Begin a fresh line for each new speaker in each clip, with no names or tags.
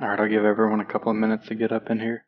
Alright, I'll give everyone a couple of minutes to get up in here.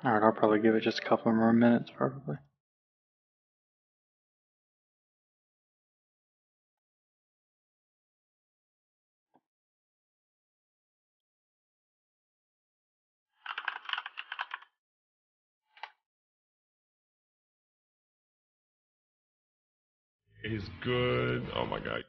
Alright, I'll probably give it just a couple more minutes, probably.
He's good. Oh my god.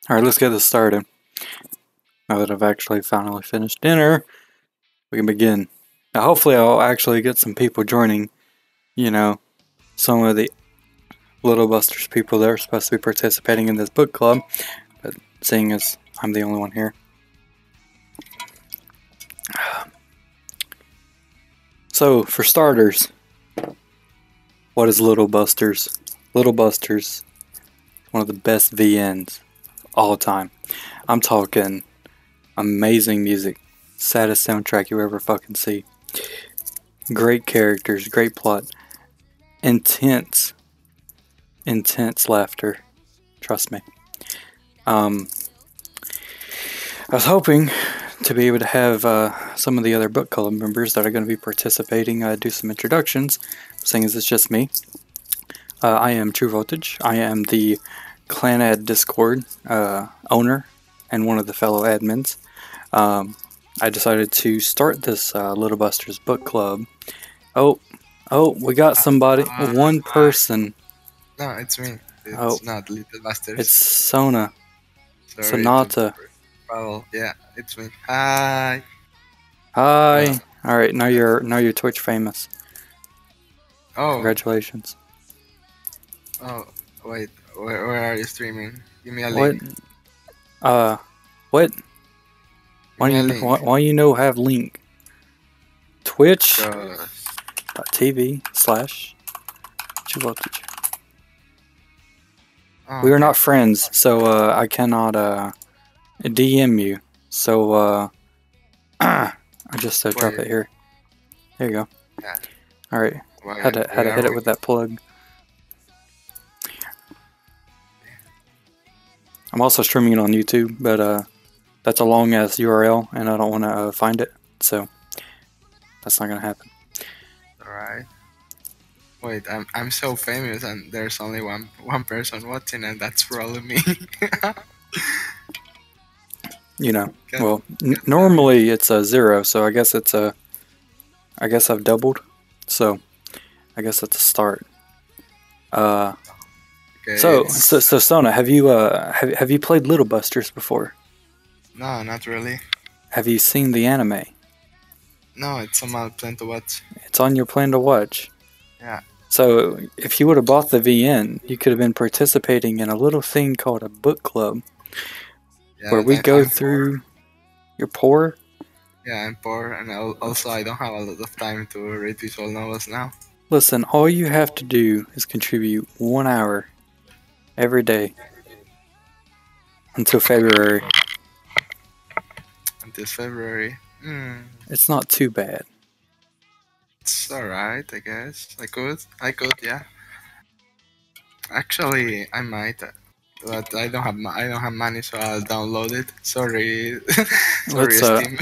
Alright, let's get this started. Now that I've actually finally finished dinner, we can begin. Now, hopefully I'll actually get some people joining, some of the Little Busters people that are supposed to be participating in this book club, but seeing as I'm the only one here. So, for starters, what is Little Busters? Little Busters is one of the best VNs of all time. I'm talking amazing music, saddest soundtrack you ever fucking see. Great characters, great plot, intense laughter. Trust me. I was hoping to be able to have some of the other book club members that are going to be participating do some introductions, seeing as it's just me. I am True Voltage. I am the Clanad Discord owner and one of the fellow admins. I decided to start this Little Busters book club. Oh, we got somebody. One person.
No, it's me. It's not Little Busters.
It's Sona.
Sorry,
Sonata.
Well, yeah, it's me. Hi.
Hi. All right, now you're Twitch famous.
Oh.
Congratulations.
Oh, wait. Where are you streaming? Give me a link.
What? Why you have link? Twitch.tv/TrueVoltage. We are not friends, so I cannot DM you. So I just drop it here. There you go.
Yeah.
All right. Had to hit it with that plug. I'm also streaming it on YouTube, but that's a long ass URL, and I don't want to find it, so that's not gonna happen.
All right. Wait, I'm so famous, and there's only one person watching, and that's probably me.
Well, normally it's a 0, so I guess I guess I've doubled, so I guess that's a start.
Okay,
so Sona, have you played Little Busters before?
No, not really.
Have you seen the anime?
No, it's on my plan to watch.
It's on your plan to watch.
Yeah.
So if you would have bought the VN, you could have been participating in a little thing called a book club, where we go through. You're poor?
Yeah, I'm poor, and also I don't have a lot of time to read visual novels now.
Listen, all you have to do is contribute 1 hour every day until February.
Until February.
It's not too bad.
It's alright, I guess. I could, yeah. Actually, I might, but I don't have money, so I'll download it. Sorry, Steam.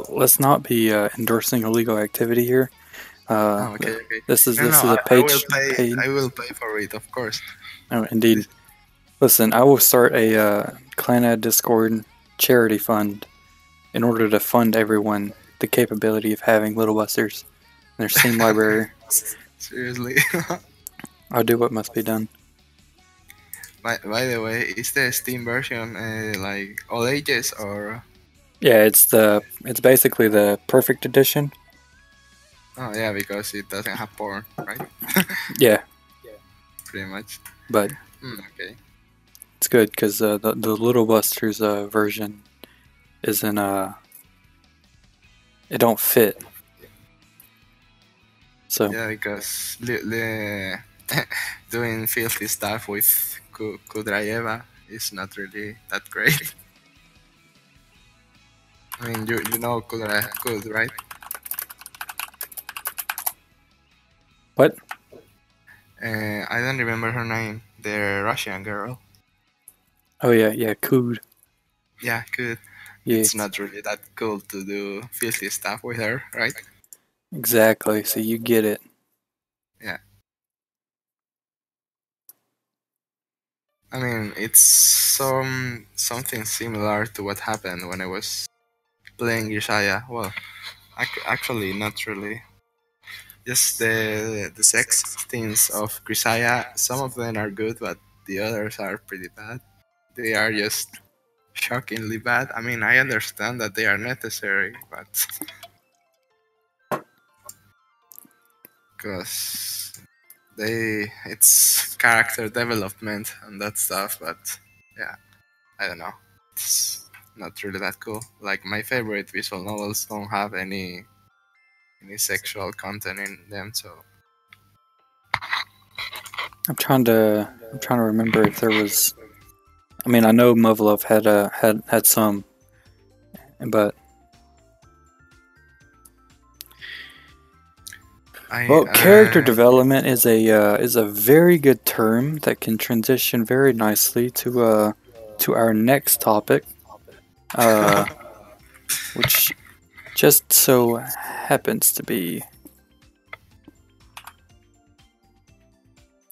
Let's not be endorsing illegal activity here.
Okay.
This is a page.
I will pay for it, of course.
Oh, indeed. Listen, I will start a Clanad Discord charity fund in order to fund everyone the capability of having Little Busters in their Steam library.
Seriously.
I'll do what must be done.
By the way, is the Steam version like all ages or?
Yeah, it's basically the perfect edition.
Oh yeah, because it doesn't have porn, right?
Yeah.
Pretty much.
But
okay.
It's good because the Little Busters version isn't it don't fit. So
yeah, because doing filthy stuff with Kudrayeva is not really that great. I mean, you know Kud, right?
What?
I don't remember her name. The Russian girl.
Oh yeah, Kud.
Yeah, Kud.
Yeah.
It's not really that cool to do filthy stuff with her, right?
Exactly. So you get it.
Yeah. I mean, it's something similar to what happened when I was playing Grisaya. Well, actually, not really. Just the sex scenes of Grisaya. Some of them are good, but the others are pretty bad. They are just shockingly bad. I mean, I understand that they are necessary, but because it's character development and that stuff. But yeah, I don't know. It's not really that cool. Like my favorite visual novels don't have any sexual content in them, so
I'm trying to remember if there was. I mean, I know Movolov had some, but character development is a very good term that can transition very nicely to our next topic, which just so happens to be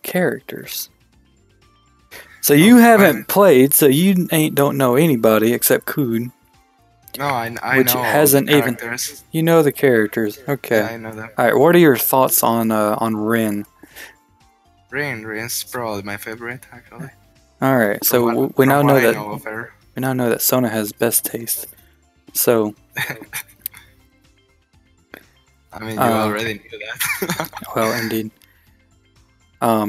characters. So you haven't played, so you don't know anybody except Kood.
No, I
which
know
hasn't
the
even.
characters.
You know the characters, okay?
Yeah, I know them.
All right, what are your thoughts on Rin?
Rin's probably my favorite, actually.
All right, so we now know that
of her.
we now know that Sona has best taste. So.
I mean, you already knew that.
Well, indeed. Yeah.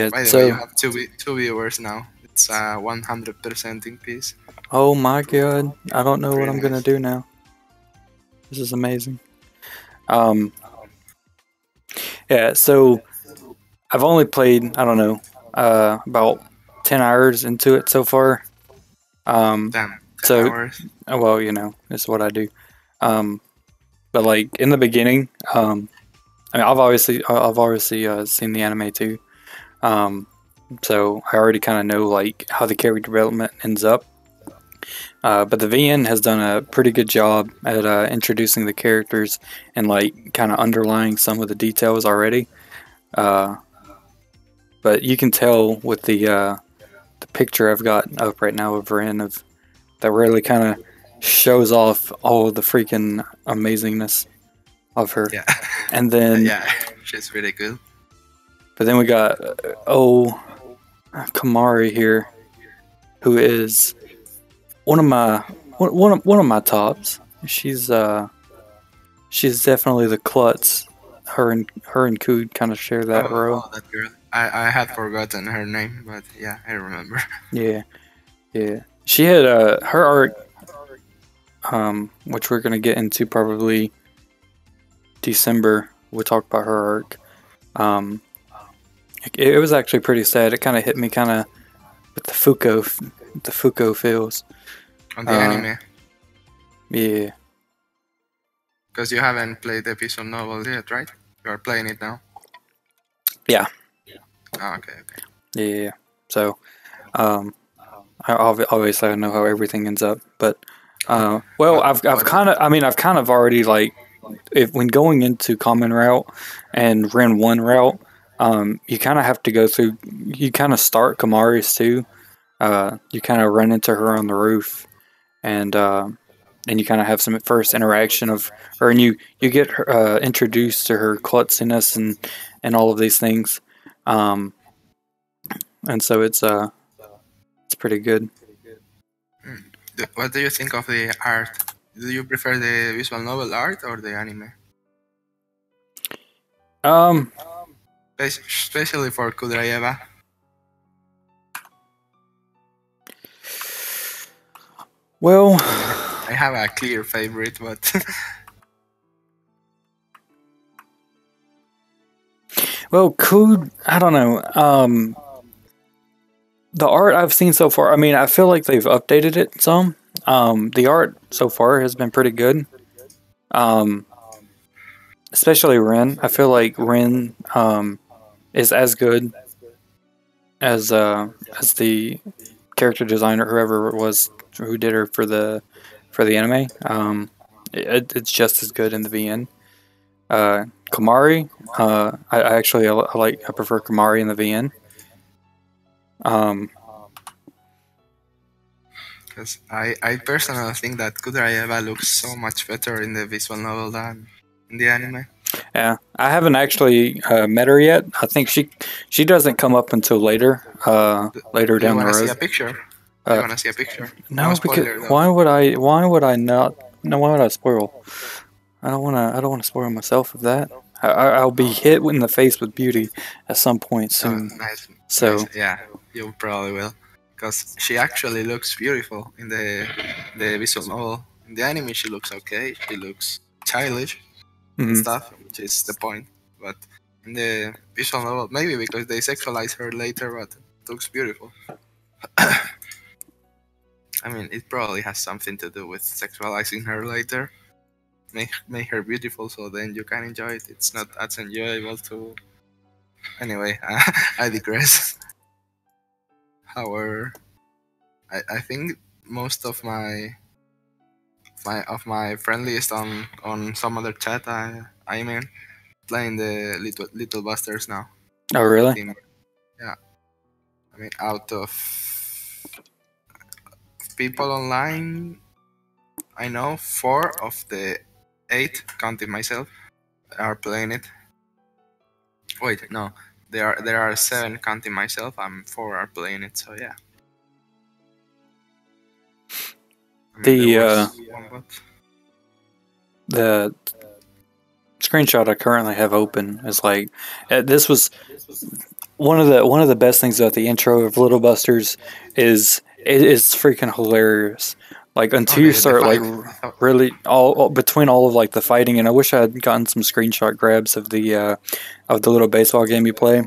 By the
So
way, you have two viewers now. It's 100% in peace.
oh my god, I don't know what
Very
I'm gonna
nice.
do now. This is amazing. Yeah. So I've only played, I don't know, about 10 hours into it so far.
Damn. 10
so-
hours.
Well, you know, it's what I do. But like in the beginning, I mean, I've obviously seen the anime too. So I already kind of know like how the character development ends up. But the VN has done a pretty good job at introducing the characters and like kind of underlying some of the details already. But you can tell with the picture I've got up right now of Ren that really kind of shows off all of the freaking amazingness of her.
Yeah.
And then
Yeah, she's really good.
but then we got Kamari here, who is one of my tops. She's definitely the klutz. Her and Kood kind of share that row.
Oh, that girl. I had forgotten her name, but yeah, I remember.
Yeah. She had her arc, which we're gonna get into probably December. We'll talk about her arc. It was actually pretty sad. It kind of hit me kind of with the Fuko feels.
On the anime.
Yeah.
Because you haven't played the visual novel yet, right? You are playing it now?
Yeah.
Oh, okay.
Yeah. So, obviously I know how everything ends up, but well, I've kind of already like when going into Common Route and Ren 1 route, you kind of have to go through. You kind of start Kamari's too. You kind of run into her on the roof, and you kind of have some first interaction of her, and you get her, introduced to her klutziness and all of these things. And so it's pretty good.
What do you think of the art? Do you prefer the visual novel art or the anime? Especially for Kudraeva.
Well,
I have a clear favorite, but
well, Kood, I don't know. The art I've seen so far, I mean, I feel like they've updated it some. The art so far has been pretty good. Especially Ren. I feel like Ren is as good as the character designer, whoever it was who did her for the anime. It's just as good in the VN. Kamari, I prefer Kamari in the VN.
because I personally think that Kudraeva looks so much better in the visual novel than in the anime.
Yeah, I haven't actually met her yet. I think she doesn't come up until later
Do
down
you
the
want to see a
road.
picture? You wanna see a picture?
No, because
spoiler though.
why would I? Why would I not? No, why would I spoil? I don't wanna. I don't wanna spoil myself of that. I'll be hit in the face with beauty at some point soon.
Nice.
So
Nice. Yeah, you probably will, because she actually looks beautiful in the visual novel. In the anime, she looks okay. She looks childish and
mhm.
stuff, which is the point. But in the visual novel, maybe because they sexualize her later, but it looks beautiful. I mean, it probably has something to do with sexualizing her later. Make her beautiful, so then you can enjoy it. It's not as enjoyable to. Anyway, I digress. However, I think most of my friend list on some other chat I'm in playing the little busters now.
Oh really?
Team. Yeah, I mean, out of people online, I know 4 of the 8, counting myself, are playing it. Wait, no, there are 7 counting myself, and 4 are playing it. So yeah. I mean, there was one bot.
The screenshot I currently have open is like this was one of the best things about the intro of Little Busters is it is freaking hilarious. Like until you start like really all between all of like the fighting, and I wish I had gotten some screenshot grabs of the little baseball game you play,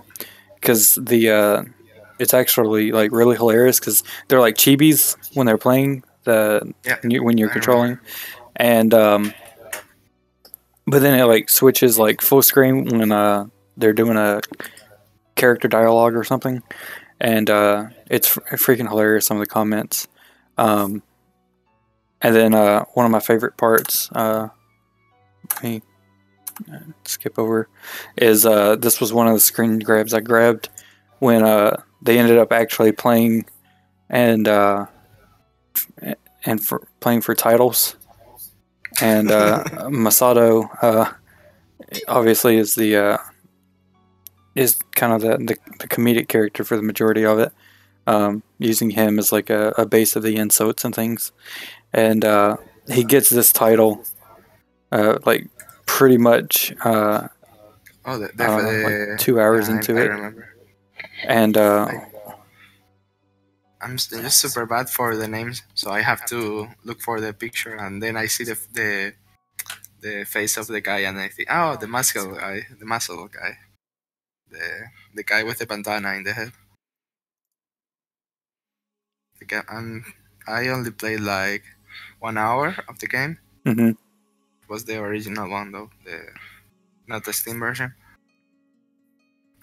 because the it's actually like really hilarious because they're like chibis when they're playing when you're controlling, and but then it like switches like full screen when they're doing a character dialogue or something, and it's freaking hilarious, some of the comments. And then one of my favorite parts, let me skip over, is this was one of the screen grabs I grabbed when they ended up actually playing and for playing for titles. And Masato obviously is is kind of the comedic character for the majority of it, using him as like a base of the insults and things. And he gets this title like pretty much like 2 hours into it.
Remember.
And
I'm just super bad for the names, so I have to look for the picture, and then I see the face of the guy, and I think, oh, the muscle guy, the guy with the bandana in the head. The guy, I only played like 1 hour of the game.
Mm-hmm.
It was the original one though, not the Steam version.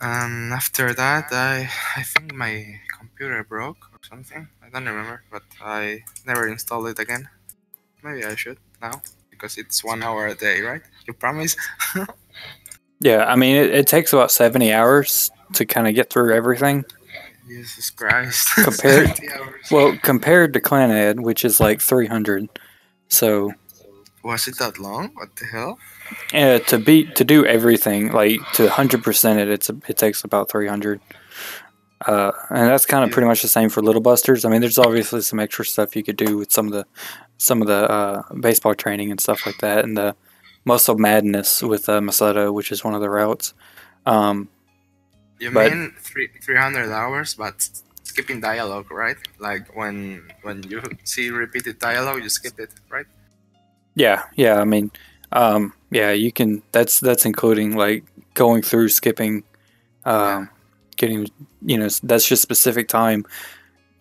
And after that, I think my computer broke or something. I don't remember, but I never installed it again. Maybe I should now, because it's 1 hour a day, right? You promise?
Yeah, I mean it takes about 70 hours to kind of get through everything.
Jesus Christ!
Compared to Clannad, which is like 300. So
was it that long? What the hell?
To do everything, like to 100% it takes about 300. And that's kind of pretty much the same for Little Busters. I mean, there's obviously some extra stuff you could do with some of the baseball training and stuff like that, and the Muscle Madness with Masato, which is one of the routes.
You mean 300 hours, but skipping dialogue, right? Like when you see repeated dialogue, you skip it, right?
Yeah. I mean, yeah, you can. That's including like going through, skipping, getting. That's just specific time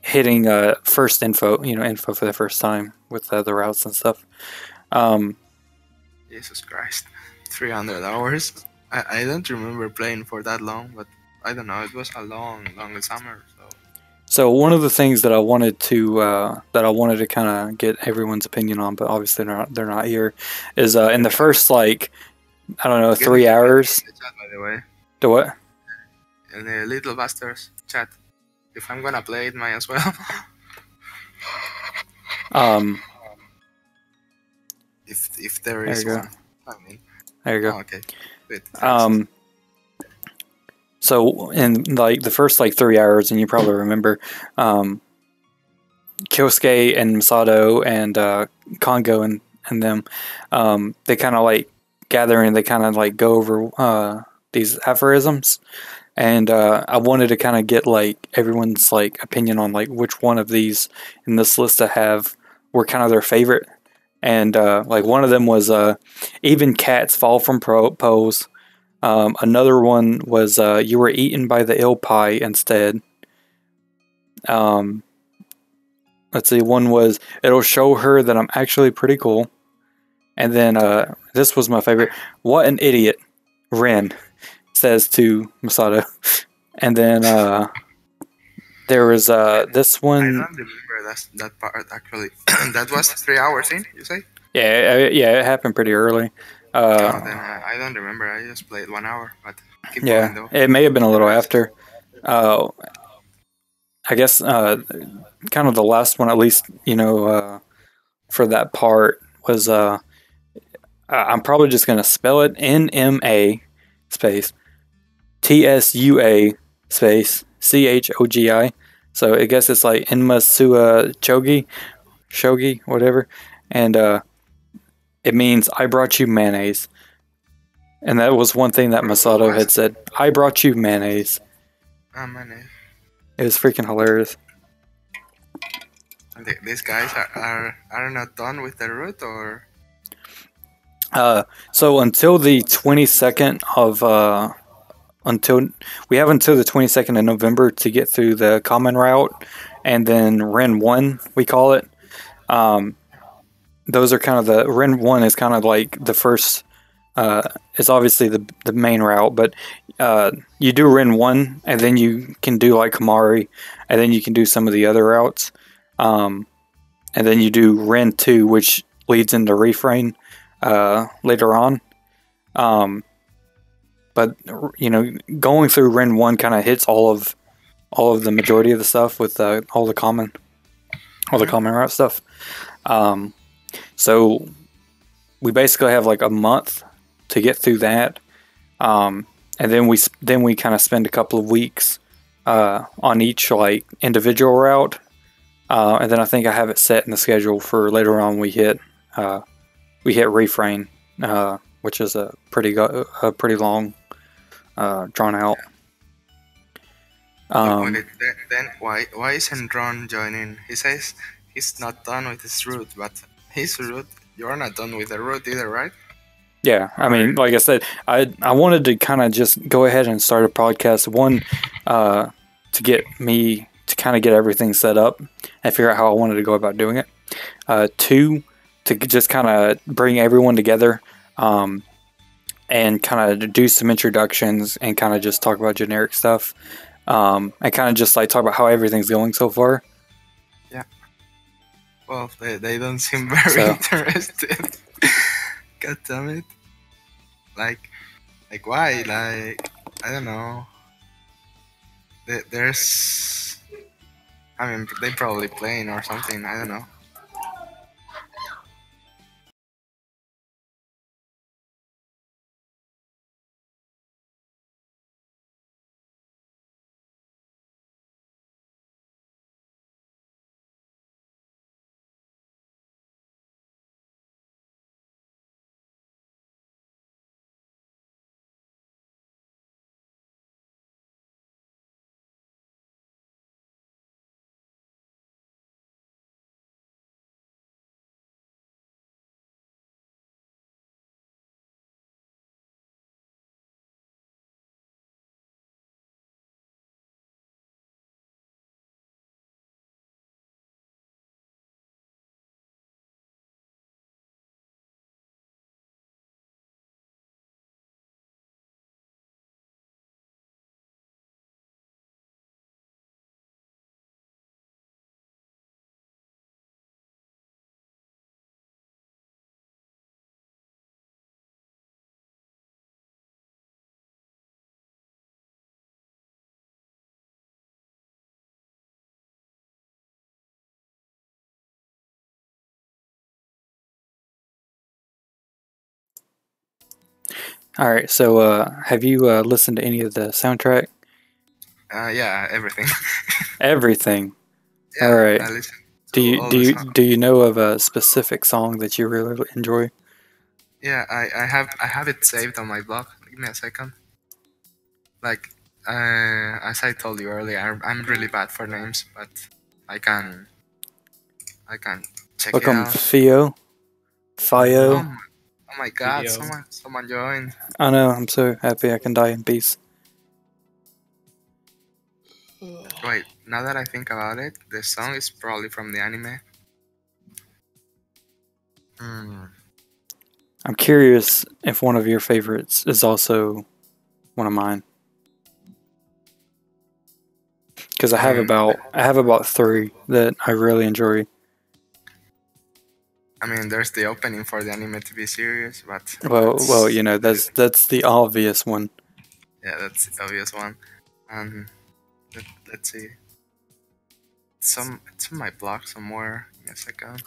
hitting first info for the first time with the routes and stuff.
Jesus Christ, 300 hours. I don't remember playing for that long, but I don't know. It was a long summer.
So one of the things that I wanted to kind of get everyone's opinion on, but obviously they're not here, is in the first like 3 hours.
The chat, by the way.
The what?
In the Little Busters chat. If I'm gonna play it, might as well. If there is one. I mean.
There you go.
Oh, okay. Good.
So in like the first like 3 hours, and you probably remember, Kyosuke and Masato and Kongo and them, they kind of like gather and they kind of like go over these aphorisms. And I wanted to kind of get like everyone's like opinion on like which one of these in this list I have were kind of their favorite. And like one of them was even cats fall from poles. Another one was you were eaten by the ill pie instead. Let's see, one was it'll show her that I'm actually pretty cool. And then this was my favorite. What an idiot, Ren says to Masato. And then there was this
I
one.
don't remember that part actually. That was 3 hours in, you say?
Yeah, it happened pretty early.
Oh, then I don't remember. I just played 1 hour, but keep going though.
It may have been a little after. I guess kind of the last one, at least, for that part was I'm probably just going to spell it NMA space TSUA space CHOGI. So I guess it's like Enmasua Shogi, whatever. And it means I brought you mayonnaise. And that was one thing that Masato had said. I brought you mayonnaise.
Mayonnaise.
It was freaking hilarious.
These guys are not done with the route, or?
So until the 22nd of until the 22nd of November to get through the common route, and then Ren 1 we call it. Those are kind of the Ren 1 is kind of like the first. It's obviously the main route, but you do Ren 1, and then you can do like Kamari, and then you can do some of the other routes. And then you do Ren 2, which leads into Refrain later on. But going through Ren 1 kind of hits all of the majority of the stuff with all the common route stuff. So we basically have like a month to get through that, and then we kind of spend a couple of weeks on each like individual route, and then I think I have it set in the schedule for later on. We hit Refrain, which is a pretty long, drawn out.
Then why isn't Ron joining? He says he's not done with his route, but his route, you're not done with the route either, right?
Yeah, I mean, like I said, I wanted to kind of just go ahead and start a podcast. One, to get me to kind of get everything set up and figure out how I wanted to go about doing it. Two, to just kind of bring everyone together, and kind of do some introductions and kind of just talk about generic stuff, and kind of just like talk about how everything's going so far.
Yeah. Well, they don't seem very interested. God damn it. Like why? Like, I don't know. There's... I mean, they probably playing or something, I don't know.
All right, so have you listened to any of the soundtrack?
Yeah, everything.
Everything.
Yeah,
All right.
I listen. to all the songs.
do you know of a specific song that you really enjoy?
Yeah, I have it saved on my blog. Give me a second. Like, as I told you earlier, I'm really bad for names, but I can check it
Welcome,
out.
Fio.
Oh
Fio.
my, oh my God!
Theo.
Someone joined.
I know. I'm so happy I can die in peace.
Wait, now that I think about it, the song is probably from the anime. Hmm.
I'm curious if one of your favorites is also one of mine. Because I have about 3 that I really enjoy.
I mean, there's the opening for the anime TV series, but
Well, you know, that's the obvious one.
yeah, that's the obvious one. And let's see, it's on my blog somewhere. Give me a second.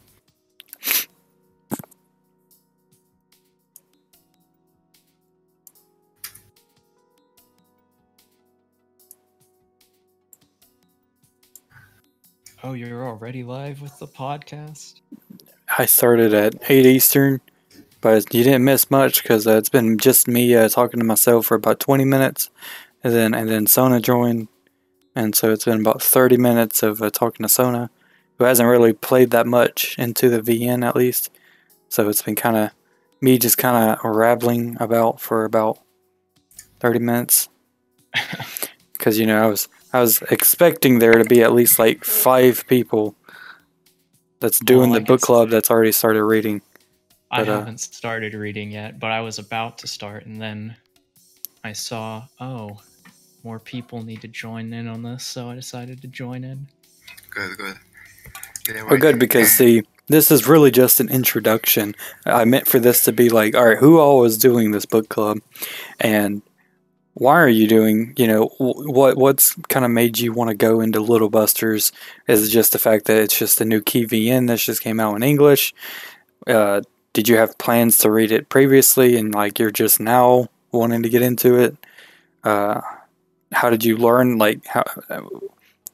Oh, you're already live with the podcast?
I started at 8 Eastern, but you didn't miss much because it's been just me talking to myself for about 20 minutes, and then Sona joined, and so it's been about 30 minutes of talking to Sona, who hasn't really played that much into the VN at least. So it's been kind of me just kind of rambling about for about 30 minutes. Because, you know, I was expecting there to be at least like 5 people that's doing the book club that's already started reading.
I haven't started reading yet, but I was about to start, and then I saw, oh, more people need to join in on this, so I decided to join in.
Good.
Well, good, because see, this is really just an introduction. I meant for this to be like, all right, who all is doing this book club, and why are you doing? You know, what's kind of made you want to go into Little Busters? Is it just the fact that it's just a new key VN that just came out in English? Did you have plans to read it previously, and like you're just now wanting to get into it? How did you learn? Like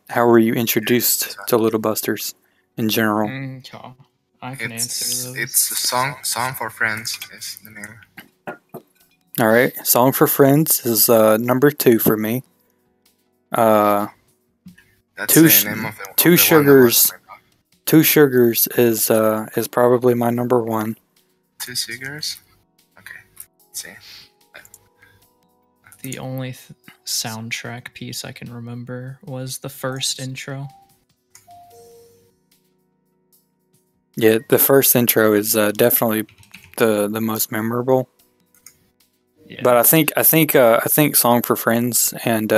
how were you introduced to Little Busters in general?
I can answer those.
It's a song for friends is the name.
All right, Song for Friends is number 2 for me.
That's the name of the
Two
one
Sugars. 2 Sugars is probably my number 1.
2 Sugars. Okay, let's see.
The only soundtrack piece I can remember was the first intro.
Yeah, the first intro is definitely the most memorable.
Yeah.
But I think Song for Friends and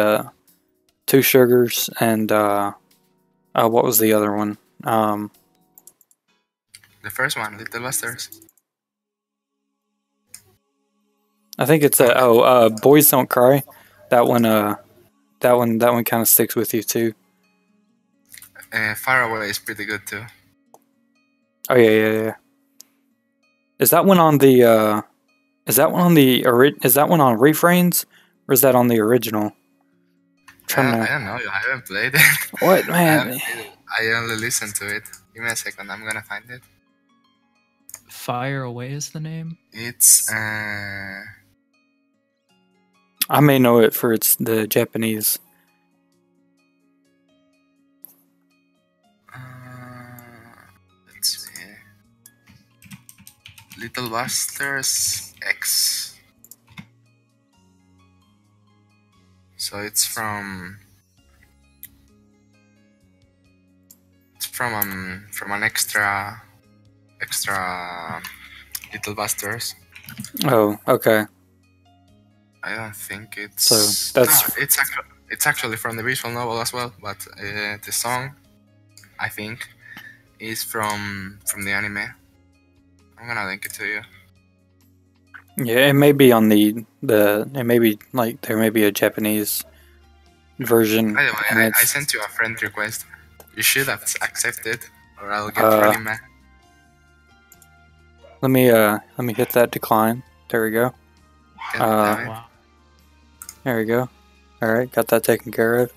2 Sugars and what was the other one?
The first one, Little Busters.
I think it's Boys Don't Cry. That one kind of sticks with you too.
Far Away is pretty good too.
Oh yeah. Is that one on the is that one on Refrains, or is that on the original?
I don't know. I haven't played it.
What, man?
I only listened to it. Give me a second. I'm gonna find it.
Fire Away is the name?
It's
I may know it for the Japanese.
let's see. Little Busters X. So it's from an extra Little Busters.
Oh, okay.
I don't think it's.
So that's
it's actually from the visual novel as well, but the song, I think, is from the anime. I'm gonna link it to you.
Yeah, it may be on it may be like there may be a Japanese version.
By the way, I sent you a friend request. You should have accepted, or I'll get really mad.
Let me hit that decline. There we go.
Wow.
There we go. All right, got that taken care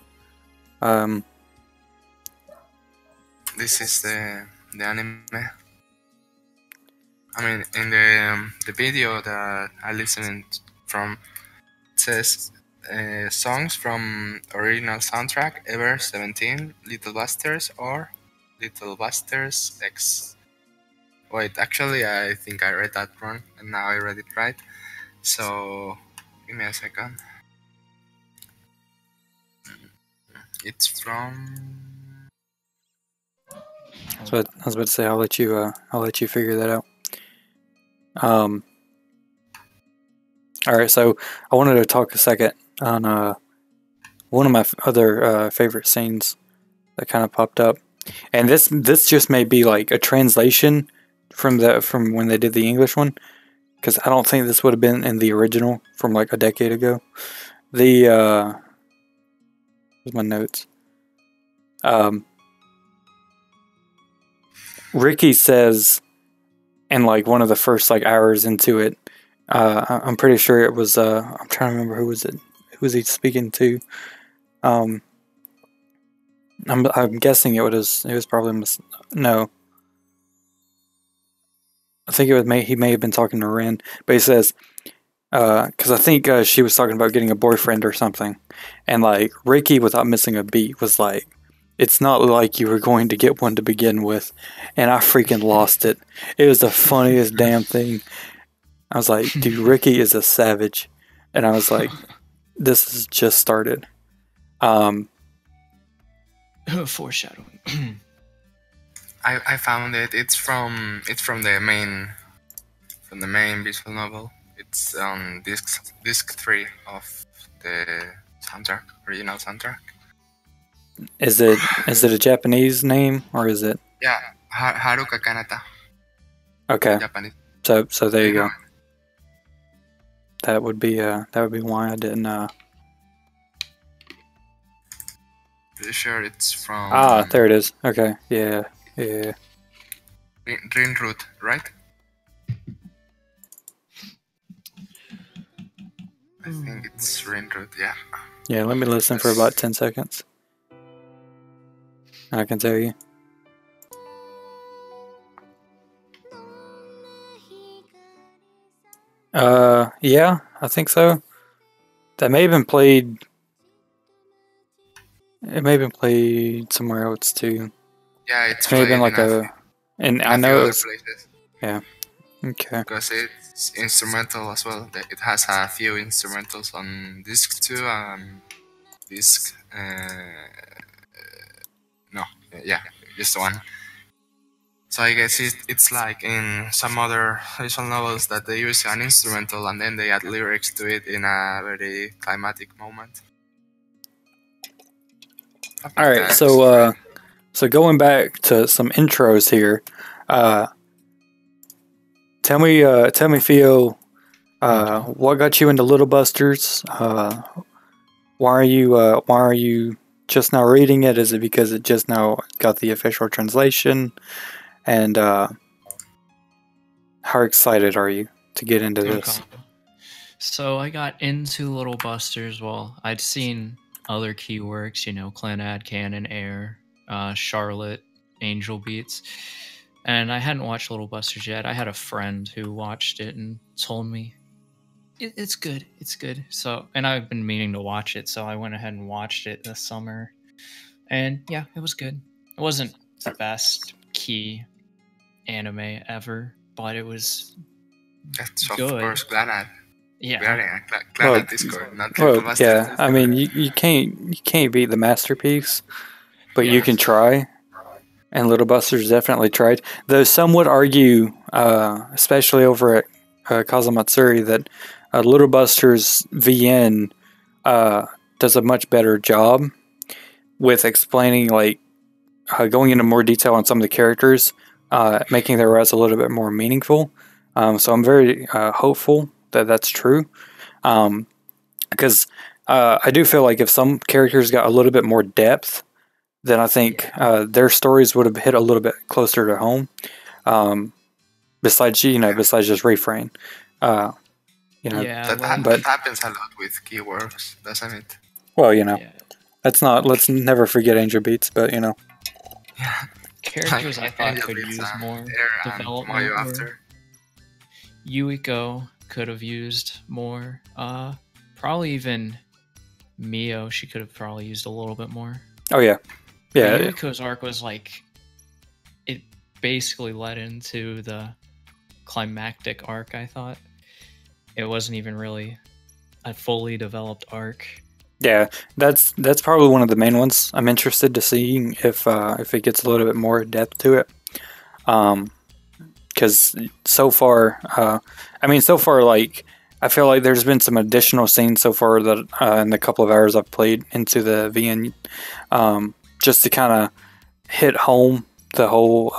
of.
this is the anime. I mean, in the video that I listened from, it says songs from original soundtrack Ever 17, Little Busters, or Little Busters X. Wait, actually, I think I read that wrong, and now I read it right. So, give me a second. It's from.
So I was about to say I'll let you figure that out. All right, so I wanted to talk a second on one of my other favorite scenes that kind of popped up, and this just may be like a translation from when they did the English one, because I don't think this would have been in the original from like a decade ago. Where's my notes? Ricky says, in like one of the first like hours into it, I'm pretty sure it was. I'm trying to remember who was it. Who was he speaking to? I'm guessing it was probably no. I think he may have been talking to Ren, but he says, because I think she was talking about getting a boyfriend or something, and like Ricky, without missing a beat, was like, "It's not like you were going to get one to begin with," and I freaking lost it. It was the funniest damn thing. I was like, "Dude, Ricky is a savage," and I was like, "This has just started."
Foreshadowing.
I found it. It's from the main visual novel. It's on disc 3 of the soundtrack, original soundtrack.
Is it a Japanese name or is it?
Yeah, Haruka Kanata.
Okay,
Japanese.
so there you go. That would be why I didn't.
Pretty sure it's from.
There it is. Okay, yeah.
Rinroot, right? I think it's Rinroot. Yeah.
Yeah, let me listen for about 10 seconds. I can tell you. Yeah, I think so. That may have been played. It may have been played somewhere else too.
Yeah, it's
May have been
played
like and I
in a few
know it
other
was.
places
Yeah. Okay.
because it's instrumental as well. It has a few instrumentals on disc 2 and disc. No, yeah, just one. So I guess it's like in some other visual novels that they use an instrumental and then they add lyrics to it in a very climatic moment.
All right. So going back to some intros here. Tell me, Theo, what got you into Little Busters? Why are you just now reading it? Is it because it just now got the official translation? And how excited are you to get into this?
Okay. So I got into Little Busters. Well, I'd seen other key works, Clannad, Canon, Air, Charlotte, Angel Beats. And I hadn't watched Little Busters yet. I had a friend who watched it and told me, it's good. It's good. So, and I've been meaning to watch it, so I went ahead and watched it this summer. And yeah, it was good. It wasn't the best key anime ever, but it was
That's of
good.
course Clannad.
Yeah.
We are in a Clannad Discord, not
Well,
Little Busters
yeah.
Discord.
I mean, you can't beat the masterpiece, but you can try. And Little Busters definitely tried. Though some would argue, especially over at Kazamatsuri, that Little Busters VN does a much better job with explaining, like, going into more detail on some of the characters, making their res a little bit more meaningful. So I'm very hopeful that that's true. Because I do feel like if some characters got a little bit more depth, then I think their stories would have hit a little bit closer to home. Besides just refrain.
Yeah,
That happens a lot with keywords, doesn't it?
Well,
yeah.
let's never forget Angel Beats, but
Yeah.
characters I thought
Angel
could
Beats,
use more
Air and
development
Mario
were
after.
Yuiko could have used more. Probably even Mio, she could have probably used a little bit more.
Oh yeah,
But
yeah,
Yuiko's arc was like, it basically led into the climactic arc, I thought. It wasn't even really a fully developed arc.
yeah. That's probably one of the main ones. I'm interested to seeing if it gets a little bit more depth to it. Because so far, so far, like I feel like there's been some additional scenes so far that in the couple of hours I've played into the VN, just to kind of hit home the whole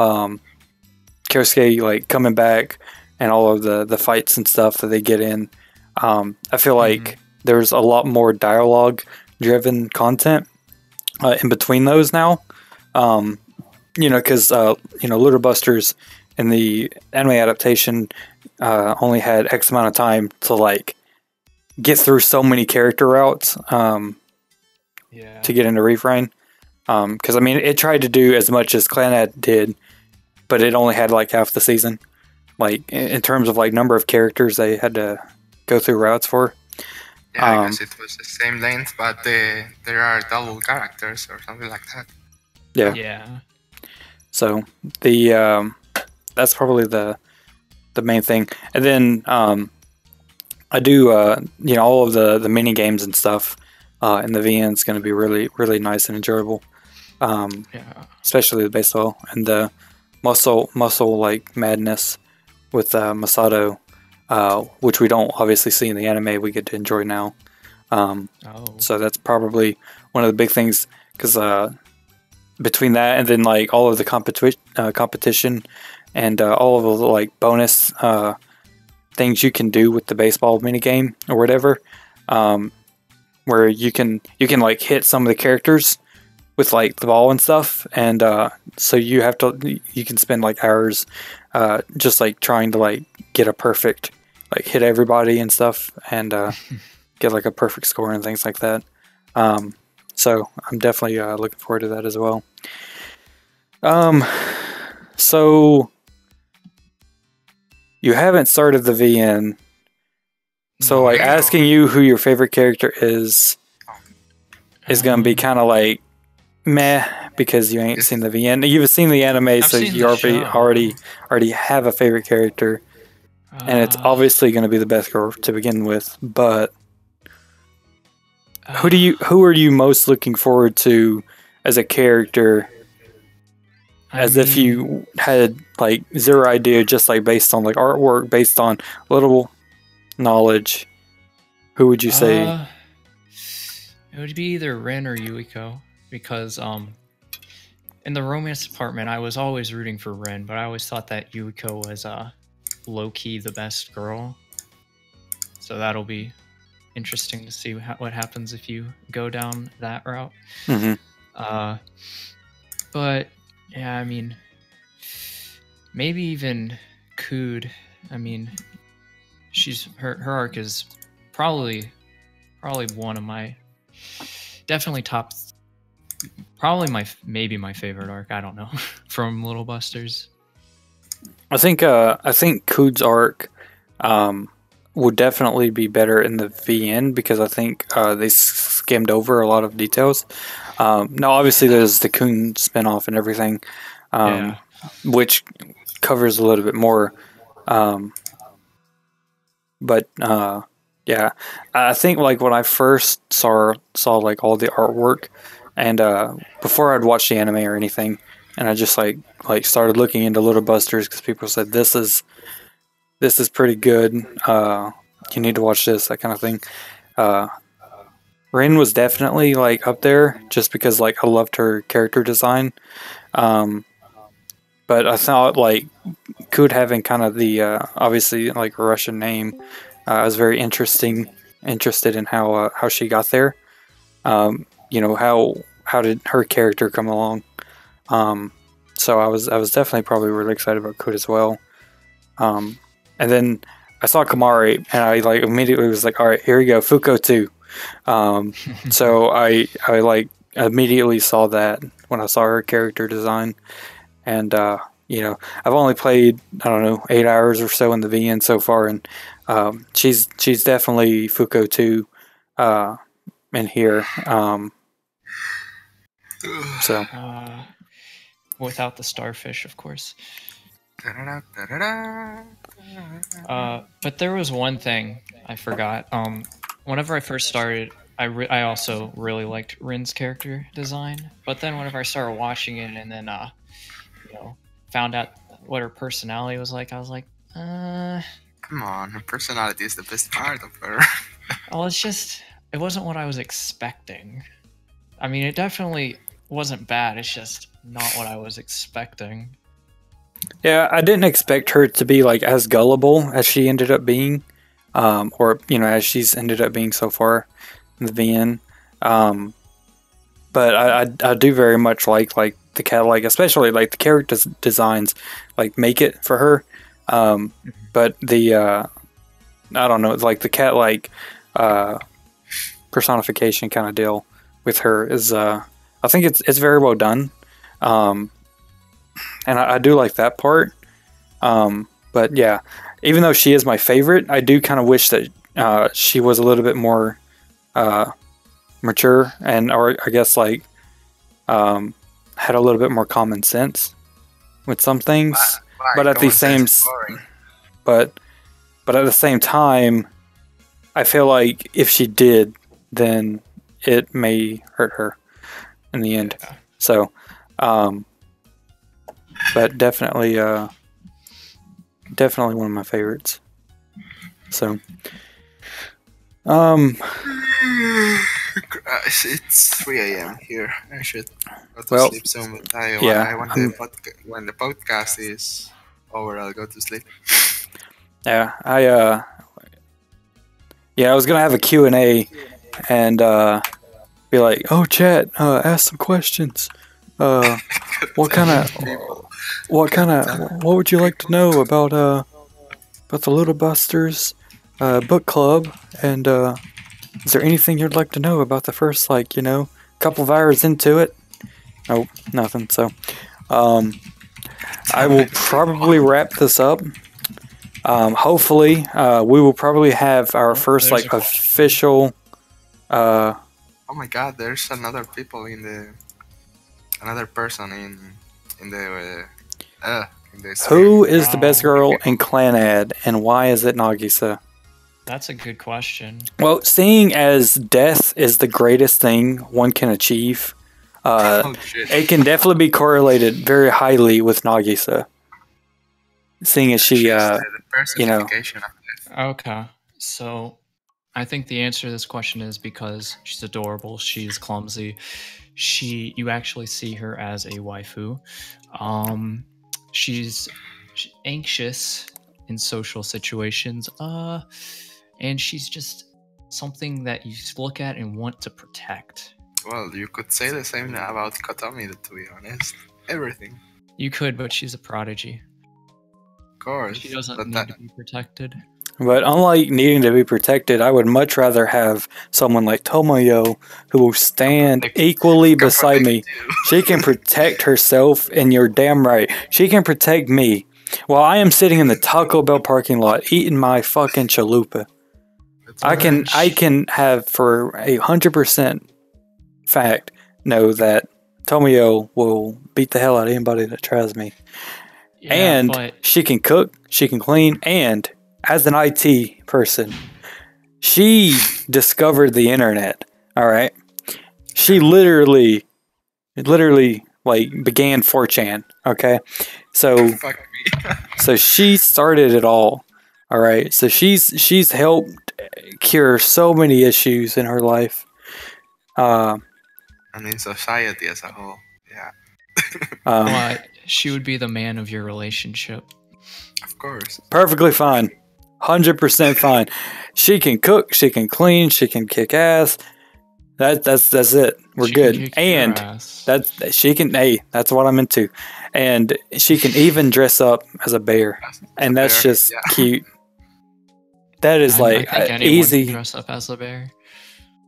Kyosuke like coming back and all of the fights and stuff that they get in. I feel like there's a lot more dialogue driven content in between those now. Because Little Busters in the anime adaptation only had X amount of time to like get through so many character routes to get into Refrain. Because it tried to do as much as Clanad did, but it only had like half the season. Like in terms of like number of characters they had to go through routes for.
Yeah, I guess it was the same length, but there are double characters or something like that.
Yeah.
Yeah.
So the that's probably the main thing. And then I do all of the mini games and stuff in the VN is going to be really really nice and enjoyable. Especially the baseball and the muscle like madness with Masato, which we don't obviously see in the anime. We get to enjoy now. So that's probably one of the big things because between that and then like all of the competition and all of the like bonus things you can do with the baseball mini game or whatever, where you can like hit some of the characters with like the ball and stuff, and so you can spend like hours just like trying to like get a perfect like hit everybody and stuff and get like a perfect score and things like that. So I'm definitely looking forward to that as well. So you haven't started the VN, so like asking you who your favorite character is gonna be kind of like meh because you ain't seen the VN. You've seen the anime, so you already have a favorite character, and it's obviously going to be the best girl to begin with. But who are you most looking forward to as a character? If you had like zero idea, just like based on like artwork, based on little knowledge, who would you say?
It would be either Rin or Yuiko, because in the romance department I was always rooting for Rin, but I always thought that Yuiko was low-key the best girl. So that'll be interesting to see what happens if you go down that route. But yeah, maybe even Cood. Her arc is probably one of my maybe my favorite arc. I don't know from Little Busters.
I think Cood's arc would definitely be better in the VN because I think they skimmed over a lot of details. Now, obviously, there's the Coon spinoff and everything, which covers a little bit more. But I think like when I first saw like all the artwork, and before I'd watched the anime or anything, and I just like started looking into Little Busters because people said this is pretty good. You need to watch this, that kind of thing. Rin was definitely like up there just because like I loved her character design. But I thought like Cood having kind of the obviously like a Russian name, I was very interested in how she got there. How did her character come along? So I was definitely probably really excited about Cood as well. And then I saw Kamari and I like immediately was like, all right, here we go, Fuko 2. So I like immediately saw that when I saw her character design, and you know, I've only played, I don't know, 8 hours or so in the VN so far, and she's definitely Fuko 2 in here. So
Without the starfish, of course. But there was one thing I forgot. Whenever I first started, I also really liked Rin's character design. But then whenever I started watching it and then you know, found out what her personality was like, I was like,
Come on, her personality is the best part of her.
well, it wasn't what I was expecting. I mean, it definitely wasn't bad. It's just not what I was expecting.
yeah, I didn't expect her to be like as gullible as she ended up being, or you know, as she's ended up being so far in the VN. But I do very much like the cat, like especially like the character designs, like make it for her. But the I don't know, it's like the cat like personification kind of deal with her is I think it's very well done. And I do like that part. But yeah, even though she is my favorite, I do kind of wish that she was a little bit more mature, and or I guess like had a little bit more common sense with some things. But at the same but at the same time, I feel like if she did, then it may hurt her in the end.
Yeah.
So but definitely definitely one of my favorites. So
it's 3 a.m. here. I should go to
Well,
sleep soon. But
yeah,
when the podcast is over, I'll go to sleep.
yeah, I was gonna have a Q&A and be like, oh chat, ask some questions. What would you like to know about the Little Busters book club, and is there anything you'd like to know about the first, like, you know, couple of hours into it? Oh, nothing. So I will probably wrap this up. Hopefully we will probably have our first
There's
like official
Oh my god, there's another person in the
who
stream.
is the best girl in Clan Ad, and why is it Nagisa?
That's a good question.
Well, seeing as death is the greatest thing one can achieve,
Oh shit.
it can definitely be correlated very highly with Nagisa. Seeing as she,
She's
you know,
personification of death.
Okay, so I think the answer to this question is because she's adorable, she's clumsy. You actually see her as a waifu. She's anxious in social situations, and she's just something that you look at and want to protect.
Well, you could say the same about Kotomi, to be honest. Everything.
You could, but she's a prodigy.
Of course.
She doesn't
but
need
that,
to be protected.
but unlike needing to be protected, I would much rather have someone like Tomoyo who will stand equally beside me. She can protect herself, and you're damn right. She can protect me while I am sitting in the Taco Bell parking lot eating my fucking chalupa. I can have for 100% fact know that Tomoyo will beat the hell out of anybody that tries me.
Yeah,
And
but
she can cook, she can clean, and as an IT person, she discovered the internet. All right, she literally like began 4chan. Okay, so
fuck me.
so she started it all. All right, so she's helped cure so many issues in her life.
And in society as a whole. Yeah.
but she would be the man of your relationship.
Of course.
Perfectly fine. 100% fine. She can cook, she can clean, she can kick ass. That's it. We're
She can
good.
kick your
And
ass.
that's what I'm into. And she can even dress up as a bear. And that's
bear,
just
yeah.
cute. That is
I
like
think anyone
easy,
can dress up as a bear.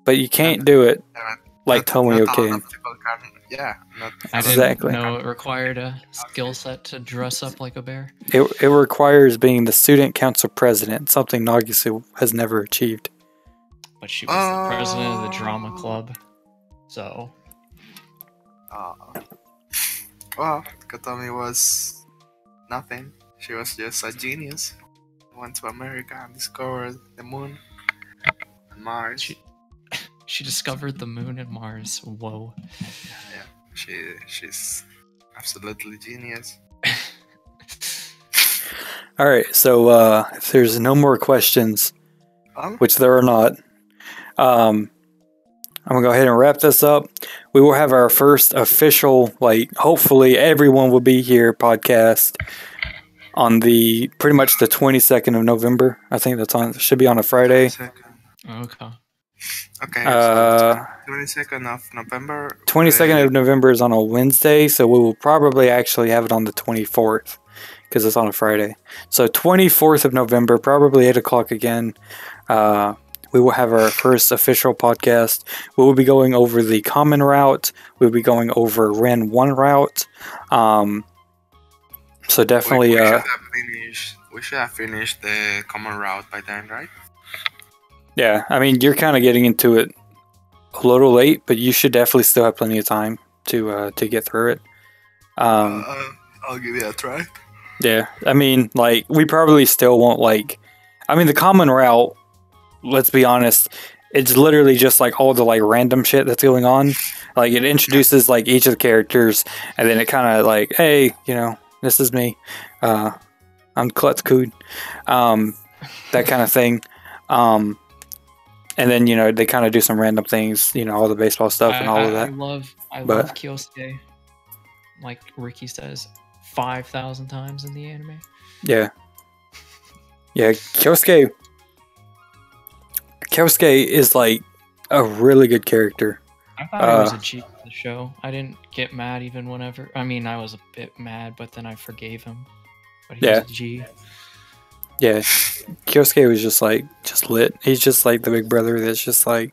but you can't do it
Yeah,
like
not
Tomoyo
a lot
can.
of people can. Yeah, not
I
Exactly.
didn't know it required a skill set to dress up like a bear.
It requires being the student council president, something Nagisa has never achieved.
But she was the president of the drama club. So,
Well, Katomi was nothing. She was just a genius. Went to America and discovered the moon and Mars.
she discovered the moon and Mars. Whoa.
Yeah, she's absolutely genius.
All right, so if there's no more questions, which there are not, I'm gonna go ahead and wrap this up. We will have our first official, like, hopefully everyone will be here podcast on the pretty much the 22nd of November. I think that's on. Should be on a Friday.
Okay.
Okay. So 22nd of November.
22nd of November is on a Wednesday, so we will probably actually have it on the 24th because it's on a Friday. So 24th of November, probably 8 o'clock again. We will have our first official podcast. We will be going over the common route. We'll be going over Ren 1 route. So definitely...
we should have finished the common route by then, right?
Yeah, I mean, you're kind of getting into it a little late, but you should definitely still have plenty of time to get through it.
I'll give it a try.
Yeah, I mean, like, we probably still won't, like... I mean, the common route, let's be honest, it's literally just, like, all the, like, random shit that's going on. Like, it introduces, like, each of the characters, and then it kind of, like, hey, you know, this is me. I'm Klutzkud. That kind of thing. And then, you know, they kind of do some random things, you know, all the baseball stuff and all of that.
I love Kyosuke. Like Ricky says, 5,000 times in the anime.
Yeah. Yeah, Kyosuke is, like, a really good character.
I thought he was a cheat for the show. I didn't get mad even whenever... I mean, I was a bit mad, but then I forgave him. But he was a G.
Yeah, Kyosuke was just lit. He's just like the big brother that's just like,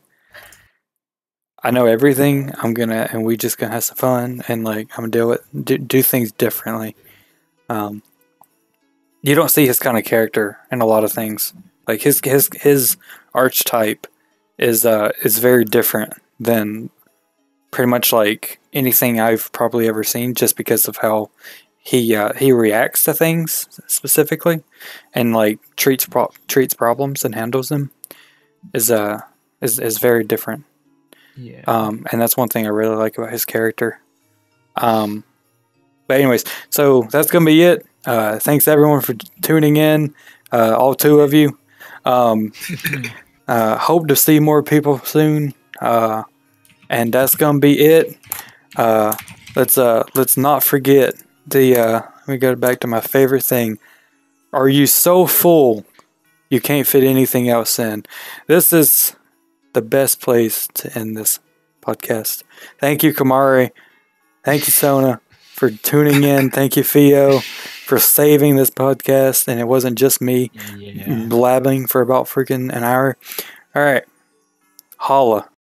I know everything. And we just gonna have some fun and like I'm gonna do things differently. You don't see his kind of character in a lot of things. Like his archetype is very different than pretty much like anything I've probably ever seen, just because of how he reacts to things specifically, and like treats problems and handles them is very different.
Yeah.
And that's one thing I really like about his character. But anyways, so that's gonna be it. Thanks everyone for tuning in. All two of you. Hope to see more people soon. And that's gonna be it. Let's not forget. Let me go back to my favorite thing. Are you so full you can't fit anything else in? This is the best place to end this podcast. Thank you, Kamari. Thank you, Sona, for tuning in. Thank you, Theo, for saving this podcast. And it wasn't just me blabbing for about freaking an hour. All right. Holla.